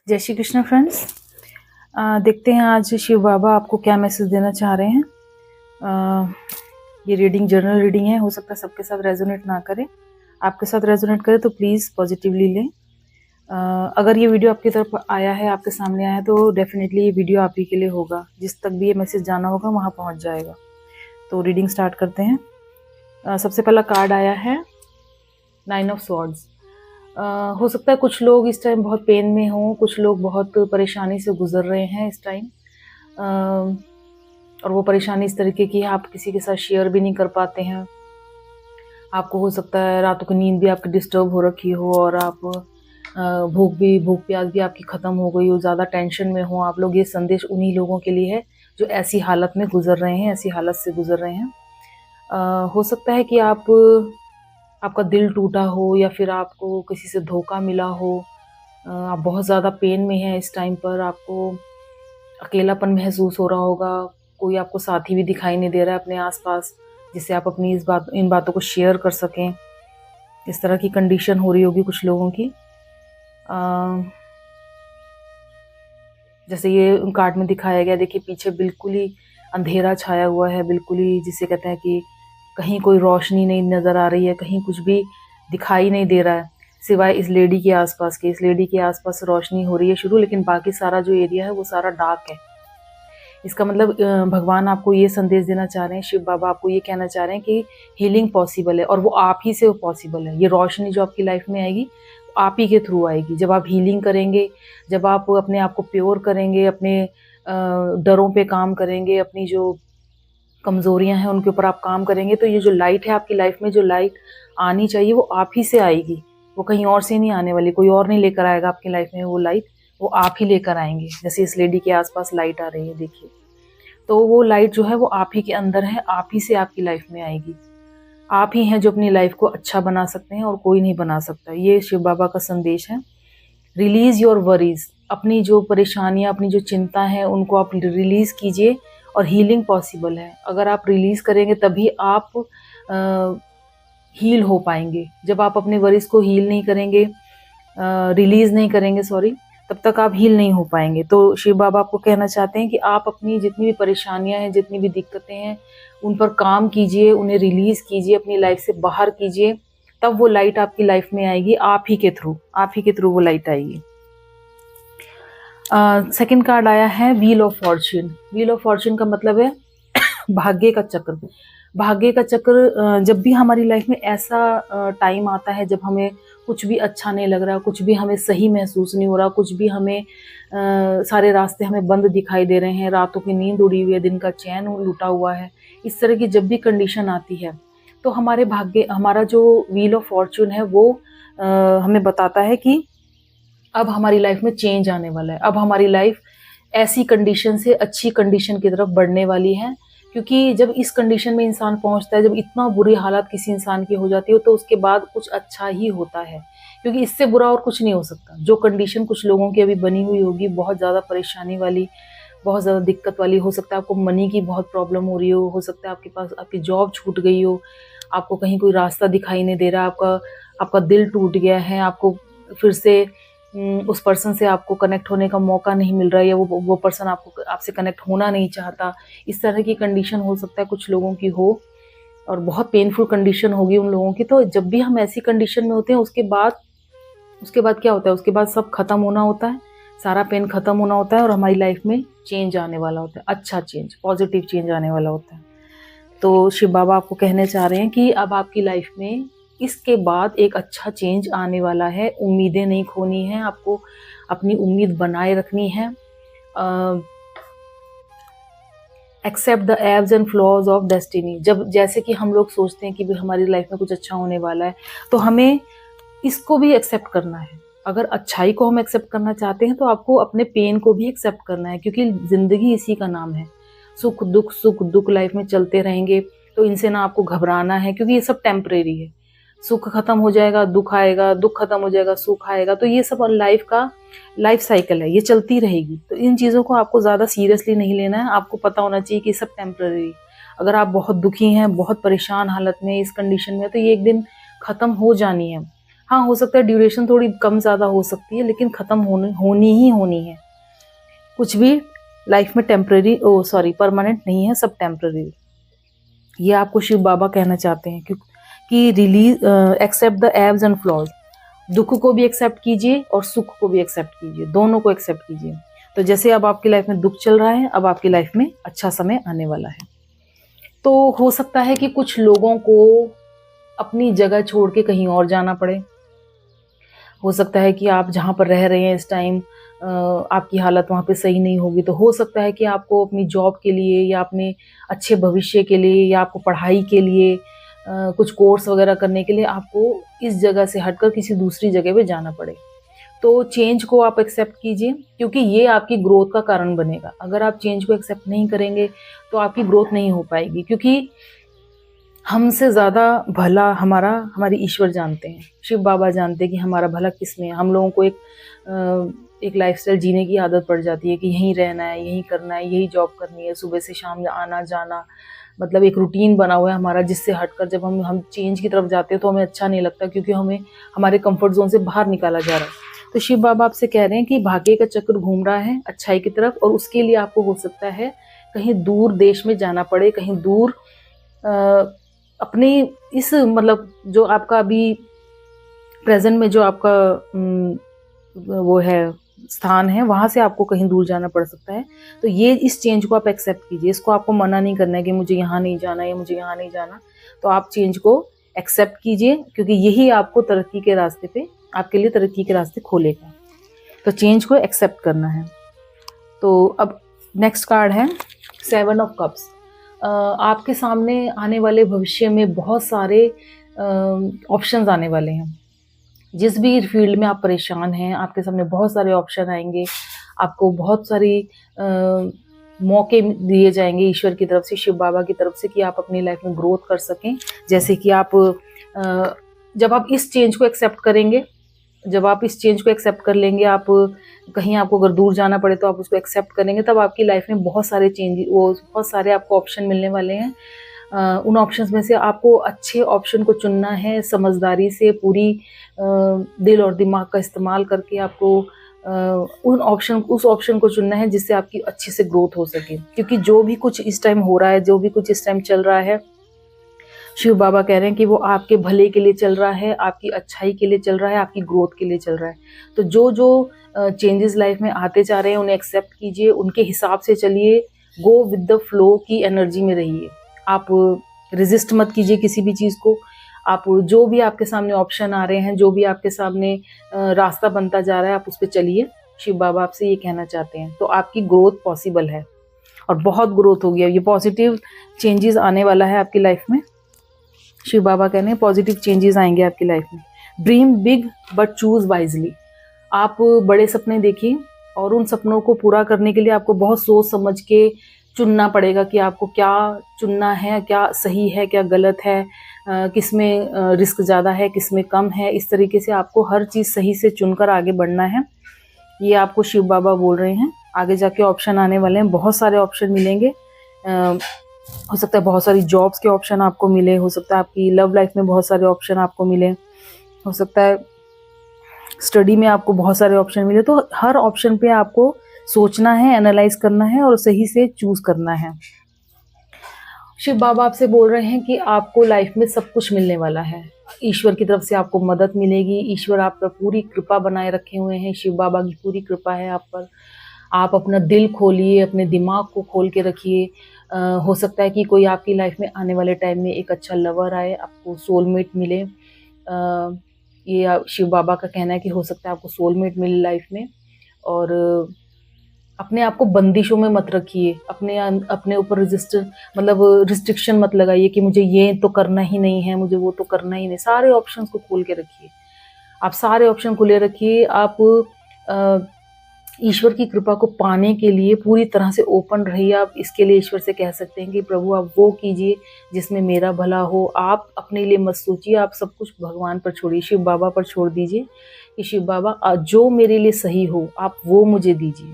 जय श्री कृष्ण फ्रेंड्स। देखते हैं आज शिव बाबा आपको क्या मैसेज देना चाह रहे हैं। ये रीडिंग जनरल रीडिंग है, हो सकता है सबके साथ रेजोनेट ना करे। आपके साथ रेजोनेट करे तो प्लीज़ पॉजिटिवली लें। अगर ये वीडियो आपकी तरफ आया है, आपके सामने आया है, तो डेफिनेटली ये वीडियो आप ही के लिए होगा। जिस तक भी ये मैसेज जाना होगा वहाँ पहुँच जाएगा। तो रीडिंग स्टार्ट करते हैं। सबसे पहला कार्ड आया है 9 ऑफ स्वॉर्ड्स। हो सकता है कुछ लोग इस टाइम बहुत पेन में हों, कुछ लोग बहुत परेशानी से गुजर रहे हैं इस टाइम। और वो परेशानी इस तरीके की है, आप किसी के साथ शेयर भी नहीं कर पाते हैं। आपको हो सकता है रातों की नींद भी आपकी डिस्टर्ब हो रखी हो, और आप भूख प्यास भी आपकी ख़त्म हो गई हो, ज़्यादा टेंशन में हो आप लोग। ये संदेश उन्हीं लोगों के लिए है जो ऐसी हालत में गुजर रहे हैं, ऐसी हालत से गुजर रहे हैं। हो सकता है कि आपका दिल टूटा हो, या फिर आपको किसी से धोखा मिला हो। आप बहुत ज़्यादा पेन में हैं इस टाइम पर, आपको अकेलापन महसूस हो रहा होगा। कोई आपको साथी भी दिखाई नहीं दे रहा है अपने आसपास, जिससे आप अपनी इन बातों को शेयर कर सकें। इस तरह की कंडीशन हो रही होगी कुछ लोगों की। जैसे ये कार्ड में दिखाया गया, देखिए पीछे बिल्कुल ही अंधेरा छाया हुआ है, बिल्कुल ही जिसे कहते हैं कि कहीं कोई रोशनी नहीं नज़र आ रही है, कहीं कुछ भी दिखाई नहीं दे रहा है सिवाय इस लेडी के आसपास के। इस लेडी के आसपास रोशनी हो रही है शुरू, लेकिन बाकी सारा जो एरिया है वो सारा डार्क है। इसका मतलब भगवान आपको ये संदेश देना चाह रहे हैं, शिव बाबा आपको ये कहना चाह रहे हैं कि हीलिंग पॉसिबल है, और वो आप ही से पॉसिबल है। ये रोशनी जो आपकी लाइफ में आएगी आप ही के थ्रू आएगी। जब आप हीलिंग करेंगे, जब आप अपने आप को प्योर करेंगे, अपने डरों पे काम करेंगे, अपनी जो कमज़ोरियां हैं उनके ऊपर आप काम करेंगे, तो ये जो लाइट है आपकी लाइफ में, जो लाइट आनी चाहिए वो आप ही से आएगी। वो कहीं और से नहीं आने वाली, कोई और नहीं लेकर आएगा आपकी लाइफ में वो लाइट, वो आप ही लेकर आएंगे। जैसे इस लेडी के आसपास लाइट आ रही है, देखिए, तो वो लाइट जो है वो आप ही के अंदर है, आप ही से आपकी लाइफ में आएगी। आप ही हैं जो अपनी लाइफ को अच्छा बना सकते हैं, और कोई नहीं बना सकता। ये शिव बाबा का संदेश है। रिलीज योर वरीज, अपनी जो परेशानियां, अपनी जो चिंता है, उनको आप रिलीज कीजिए, और हीलिंग पॉसिबल है। अगर आप रिलीज करेंगे तभी आप हील हो पाएंगे। जब आप अपने वरीज को हील नहीं करेंगे, रिलीज नहीं करेंगे, सॉरी, तब तक आप हील नहीं हो पाएंगे। तो शिव बाबा आपको कहना चाहते हैं कि आप अपनी जितनी भी परेशानियां हैं, जितनी भी दिक्कतें हैं, उन पर काम कीजिए, उन्हें रिलीज कीजिए, अपनी लाइफ से बाहर कीजिए, तब वो लाइट आपकी लाइफ में आएगी। आप ही के थ्रू वो लाइट आएगी। सेकंड कार्ड आया है wheel of Fortune. Wheel of Fortune का मतलब है भाग्य का चक्र। भाग्य का चक्र, जब भी हमारी लाइफ में ऐसा टाइम आता है जब हमें कुछ भी अच्छा नहीं लग रहा, कुछ भी हमें सही महसूस नहीं हो रहा, कुछ भी हमें सारे रास्ते हमें बंद दिखाई दे रहे हैं, रातों की नींद उड़ी हुई है, दिन का चैन लूटा हुआ है, इस तरह की जब भी कंडीशन आती है, तो हमारा जो व्हील ऑफ फॉर्च्यून है वो हमें बताता है कि अब हमारी लाइफ में चेंज आने वाला है। अब हमारी लाइफ ऐसी कंडीशन से अच्छी कंडीशन की तरफ बढ़ने वाली है। क्योंकि जब इस कंडीशन में इंसान पहुंचता है, जब इतना बुरी हालत किसी इंसान की हो जाती है, तो उसके बाद कुछ अच्छा ही होता है, क्योंकि इससे बुरा और कुछ नहीं हो सकता। जो कंडीशन कुछ लोगों की अभी बनी हुई होगी, बहुत ज़्यादा परेशानी वाली, बहुत ज़्यादा दिक्कत वाली, हो सकता है आपको मनी की बहुत प्रॉब्लम हो रही हो सकता है आपके पास आपकी जॉब छूट गई हो, आपको कहीं कोई रास्ता दिखाई नहीं दे रहा, आपका दिल टूट गया है, आपको फिर से उस पर्सन से आपको कनेक्ट होने का मौका नहीं मिल रहा है, या वो पर्सन आपसे कनेक्ट होना नहीं चाहता। इस तरह की कंडीशन हो सकता है कुछ लोगों की हो, और बहुत पेनफुल कंडीशन होगी उन लोगों की। तो जब भी हम ऐसी कंडीशन में होते हैं, उसके बाद क्या होता है, उसके बाद सब खत्म होना होता है, सारा पेन खत्म होना होता है, और हमारी लाइफ में चेंज आने वाला होता है, अच्छा चेंज, पॉजिटिव चेंज आने वाला होता है। तो शिव बाबा आपको कहने चाह रहे हैं कि अब आपकी लाइफ में इसके बाद एक अच्छा चेंज आने वाला है। उम्मीदें नहीं खोनी है, आपको अपनी उम्मीद बनाए रखनी है। Accept the ebbs and flows of destiny. जब जैसे कि हम लोग सोचते हैं कि भी हमारी लाइफ में कुछ अच्छा होने वाला है, तो हमें इसको भी एक्सेप्ट करना है। अगर अच्छाई को हम एक्सेप्ट करना चाहते हैं, तो आपको अपने पेन को भी एक्सेप्ट करना है, क्योंकि जिंदगी इसी का नाम है। सुख दुख लाइफ में चलते रहेंगे, तो इनसे ना आपको घबराना है, क्योंकि ये सब टेम्परेरी है। सुख खत्म हो जाएगा, दुख आएगा, दुख खत्म हो जाएगा, सुख आएगा। तो ये सब लाइफ साइकिल है, ये चलती रहेगी। तो इन चीज़ों को आपको ज़्यादा सीरियसली नहीं लेना है। आपको पता होना चाहिए कि सब टेम्परेरी। अगर आप बहुत दुखी हैं, बहुत परेशान हालत में, इस कंडीशन में, तो ये एक दिन ख़त्म हो जानी है। हाँ, हो सकता है ड्यूरेशन थोड़ी कम ज़्यादा हो सकती है, लेकिन ख़त्म होनी ही है। कुछ भी लाइफ में परमानेंट नहीं है, सब टेम्पररी। ये आपको शिव बाबा कहना चाहते हैं कि release accept the ebbs and flows. दुख को भी एक्सेप्ट कीजिए और सुख को भी एक्सेप्ट कीजिए, दोनों को एक्सेप्ट कीजिए। तो जैसे अब आपकी लाइफ में दुख चल रहा है, अब आपकी लाइफ में अच्छा समय आने वाला है। तो हो सकता है कि कुछ लोगों को अपनी जगह छोड़ के कहीं और जाना पड़े। हो सकता है कि आप जहाँ पर रह रहे हैं इस टाइम आपकी हालत वहाँ पे सही नहीं होगी, तो हो सकता है कि आपको अपनी जॉब के लिए या अपने अच्छे भविष्य के लिए या आपको पढ़ाई के लिए कुछ कोर्स वगैरह करने के लिए आपको इस जगह से हटकर किसी दूसरी जगह पे जाना पड़े। तो चेंज को आप एक्सेप्ट कीजिए, क्योंकि ये आपकी ग्रोथ का कारण बनेगा। अगर आप चेंज को एक्सेप्ट नहीं करेंगे तो आपकी ग्रोथ नहीं हो पाएगी, क्योंकि हमसे ज़्यादा भला हमारी ईश्वर जानते हैं, शिव बाबा जानते हैं कि हमारा भला किस में है। हम लोगों को एक लाइफस्टाइल जीने की आदत पड़ जाती है कि यहीं रहना है, यहीं करना है, यही जॉब करनी है, सुबह से शाम आना जाना, मतलब एक रूटीन बना हुआ है हमारा, जिससे हटकर जब हम चेंज की तरफ जाते हैं तो हमें अच्छा नहीं लगता, क्योंकि हमें हमारे कंफर्ट जोन से बाहर निकाला जा रहा है। तो शिव बाबा आपसे कह रहे हैं कि भाग्य का चक्र घूम रहा है अच्छाई की तरफ, और उसके लिए आपको हो सकता है कहीं दूर देश में जाना पड़े, कहीं दूर अपने इस मतलब जो आपका अभी प्रेजेंट में जो आपका वो है स्थान है, वहाँ से आपको कहीं दूर जाना पड़ सकता है। तो ये इस चेंज को आप एक्सेप्ट कीजिए, इसको आपको मना नहीं करना है कि मुझे यहाँ नहीं जाना या मुझे यहाँ नहीं जाना। तो आप चेंज को एक्सेप्ट कीजिए, क्योंकि यही आपको तरक्की के रास्ते पे, आपके लिए तरक्की के रास्ते खोलेगा। तो चेंज को एक्सेप्ट करना है। तो अब नेक्स्ट कार्ड है 7 ऑफ कप्स। आपके सामने आने वाले भविष्य में बहुत सारे ऑप्शंस आने वाले हैं। जिस भी फील्ड में आप परेशान हैं, आपके सामने बहुत सारे ऑप्शन आएंगे, आपको बहुत सारी मौके दिए जाएंगे ईश्वर की तरफ से, शिव बाबा की तरफ से, कि आप अपनी लाइफ में ग्रोथ कर सकें। जैसे कि आप जब आप इस चेंज को एक्सेप्ट करेंगे, जब आप इस चेंज को एक्सेप्ट कर लेंगे, आप कहीं आपको अगर दूर जाना पड़े तो आप उसको एक्सेप्ट करेंगे, तब आपकी लाइफ में बहुत सारे बहुत सारे आपको ऑप्शन मिलने वाले हैं। उन ऑप्शंस में से आपको अच्छे ऑप्शन को चुनना है, समझदारी से, पूरी दिल और दिमाग का इस्तेमाल करके आपको उस ऑप्शन को चुनना है जिससे आपकी अच्छे से ग्रोथ हो सके। क्योंकि जो भी कुछ इस टाइम हो रहा है, जो भी कुछ इस टाइम चल रहा है, शिव बाबा कह रहे हैं कि वो आपके भले के लिए चल रहा है, आपकी अच्छाई के लिए चल रहा है, आपकी ग्रोथ के लिए चल रहा है। तो जो चेंजेस लाइफ में आते जा रहे हैं उन्हें एक्सेप्ट कीजिए, उनके हिसाब से चलिए, गो विद द फ्लो की एनर्जी में रहिए। आप रेजिस्ट मत कीजिए किसी भी चीज़ को। आप जो भी आपके सामने ऑप्शन आ रहे हैं, जो भी आपके सामने रास्ता बनता जा रहा है, आप उस पर चलिए। शिव बाबा आपसे ये कहना चाहते हैं। तो आपकी ग्रोथ पॉसिबल है और बहुत ग्रोथ होगी। ये पॉजिटिव चेंजेस आने वाला है आपकी लाइफ में। शिव बाबा कहने हैं पॉजिटिव चेंजेस आएंगे आपकी लाइफ में। Dream big but choose wisely. आप बड़े सपने देखिए और उन सपनों को पूरा करने के लिए आपको बहुत सोच समझ के चुनना पड़ेगा कि आपको क्या चुनना है, क्या सही है, क्या गलत है, किस में रिस्क ज़्यादा है, किस में कम है। इस तरीके से आपको हर चीज़ सही से चुनकर आगे बढ़ना है। ये आपको शिव बाबा बोल रहे हैं। आगे जाके ऑप्शन आने वाले हैं, बहुत सारे ऑप्शन मिलेंगे। हो सकता है बहुत सारी जॉब्स के ऑप्शन आपको मिले, हो सकता है आपकी लव लाइफ में बहुत सारे ऑप्शन आपको मिले, हो सकता है स्टडी में आपको बहुत सारे ऑप्शन मिले। तो हर ऑप्शन पे आपको सोचना है, एनालाइज करना है और सही से चूज करना है। शिव बाबा आपसे बोल रहे हैं कि आपको लाइफ में सब कुछ मिलने वाला है। ईश्वर की तरफ से आपको मदद मिलेगी। ईश्वर आप पर पूरी कृपा बनाए रखे हुए हैं। शिव बाबा की पूरी कृपा है आप पर। आप अपना दिल खोलिए, अपने दिमाग को खोल के रखिए। हो सकता है कि कोई आपकी लाइफ में आने वाले टाइम में एक अच्छा लवर आए, आपको सोलमेट मिले। ये शिव बाबा का कहना है कि हो सकता है आपको सोलमेट मिले लाइफ में। और अपने आप को बंदिशों में मत रखिए, अपने ऊपर रिस्ट्रिक्शन मत लगाइए कि मुझे ये तो करना ही नहीं है, मुझे वो तो करना ही नहीं। सारे ऑप्शंस को खोल के रखिए, आप सारे ऑप्शन खुले रखिए। आप ईश्वर की कृपा को पाने के लिए पूरी तरह से ओपन रहिए। आप इसके लिए ईश्वर से कह सकते हैं कि प्रभु आप वो कीजिए जिसमें मेरा भला हो। आप अपने लिए मत सोचिए, आप सब कुछ भगवान पर छोड़िए, शिव बाबा पर छोड़ दीजिए कि शिव बाबा जो मेरे लिए सही हो आप वो मुझे दीजिए,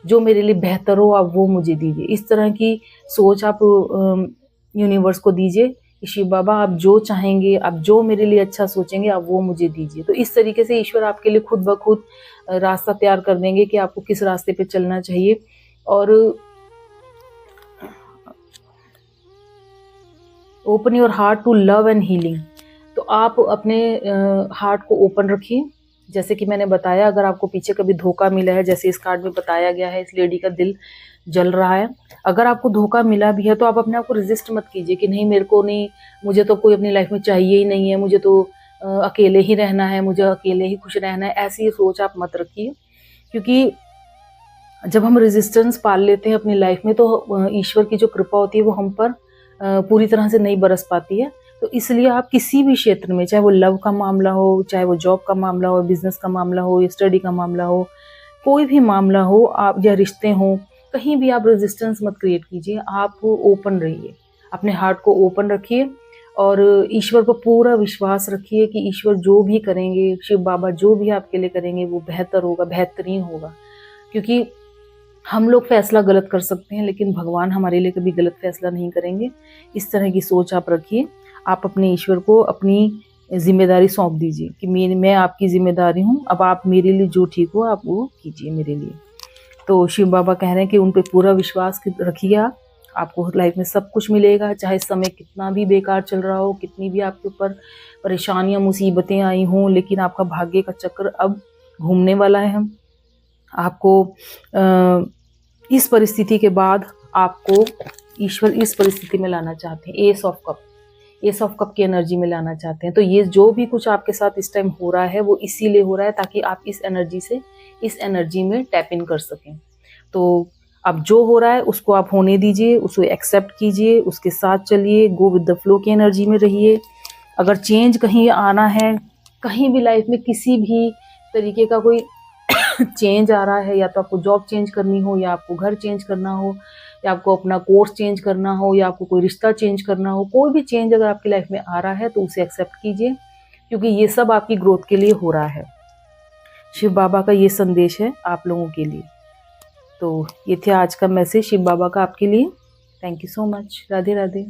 जो मेरे लिए बेहतर हो आप वो मुझे दीजिए। इस तरह की सोच आप यूनिवर्स को दीजिए कि शिव बाबा आप जो चाहेंगे, आप जो मेरे लिए अच्छा सोचेंगे, आप वो मुझे दीजिए। तो इस तरीके से ईश्वर आपके लिए खुद ब खुद रास्ता तैयार कर देंगे कि आपको किस रास्ते पे चलना चाहिए। और open your heart to love and healing. तो आप अपने हार्ट को ओपन रखिए। जैसे कि मैंने बताया, अगर आपको पीछे कभी धोखा मिला है, जैसे इस कार्ड में बताया गया है, इस लेडी का दिल जल रहा है। अगर आपको धोखा मिला भी है तो आप अपने आप को रेजिस्ट मत कीजिए कि नहीं, मेरे को नहीं, मुझे तो कोई अपनी लाइफ में चाहिए ही नहीं है, मुझे तो अकेले ही रहना है, मुझे अकेले ही खुश रहना है। ऐसी सोच आप मत रखिए, क्योंकि जब हम रेजिस्टेंस पाल लेते हैं अपनी लाइफ में तो ईश्वर की जो कृपा होती है वो हम पर पूरी तरह से नहीं बरस पाती है। तो इसलिए आप किसी भी क्षेत्र में, चाहे वो लव का मामला हो, चाहे वो जॉब का मामला हो, बिजनेस का मामला हो, या स्टडी का मामला हो, कोई भी मामला हो, आप या रिश्ते हों, कहीं भी आप रेजिस्टेंस मत क्रिएट कीजिए। आप ओपन रहिए, अपने हार्ट को ओपन रखिए और ईश्वर पर पूरा विश्वास रखिए कि ईश्वर जो भी करेंगे, शिव बाबा जो भी आपके लिए करेंगे वो बेहतर होगा, बेहतरीन होगा। क्योंकि हम लोग फैसला गलत कर सकते हैं, लेकिन भगवान हमारे लिए कभी गलत फैसला नहीं करेंगे। इस तरह की सोच आप रखिए। आप अपने ईश्वर को अपनी जिम्मेदारी सौंप दीजिए कि मैं आपकी जिम्मेदारी हूँ, अब आप मेरे लिए जो ठीक हो आप वो कीजिए मेरे लिए। तो शिव बाबा कह रहे हैं कि उन पे पूरा विश्वास रखिए आप, आपको लाइफ में सब कुछ मिलेगा। चाहे समय कितना भी बेकार चल रहा हो, कितनी भी आपके ऊपर परेशानियां मुसीबतें आई हों, लेकिन आपका भाग्य का चक्र अब घूमने वाला है। आपको इस परिस्थिति के बाद आपको ईश्वर इस परिस्थिति में लाना चाहते हैं, एस ऑफ कप की एनर्जी में लाना चाहते हैं। तो ये जो भी कुछ आपके साथ इस टाइम हो रहा है वो इसीलिए हो रहा है ताकि आप इस एनर्जी में टैप इन कर सकें। तो अब जो हो रहा है उसको आप होने दीजिए, उसको एक्सेप्ट कीजिए, उसके साथ चलिए, गो विद द फ्लो की एनर्जी में रहिए। अगर चेंज कहीं आना है, कहीं भी लाइफ में किसी भी तरीके का कोई चेंज आ रहा है, या तो आपको जॉब चेंज करनी हो, या आपको घर चेंज करना हो, या आपको अपना कोर्स चेंज करना हो, या आपको कोई रिश्ता चेंज करना हो, कोई भी चेंज अगर आपकी लाइफ में आ रहा है तो उसे एक्सेप्ट कीजिए, क्योंकि ये सब आपकी ग्रोथ के लिए हो रहा है। शिव बाबा का ये संदेश है आप लोगों के लिए। तो ये थे आज का मैसेज शिव बाबा का आपके लिए। Thank you so much. Radhe Radhe.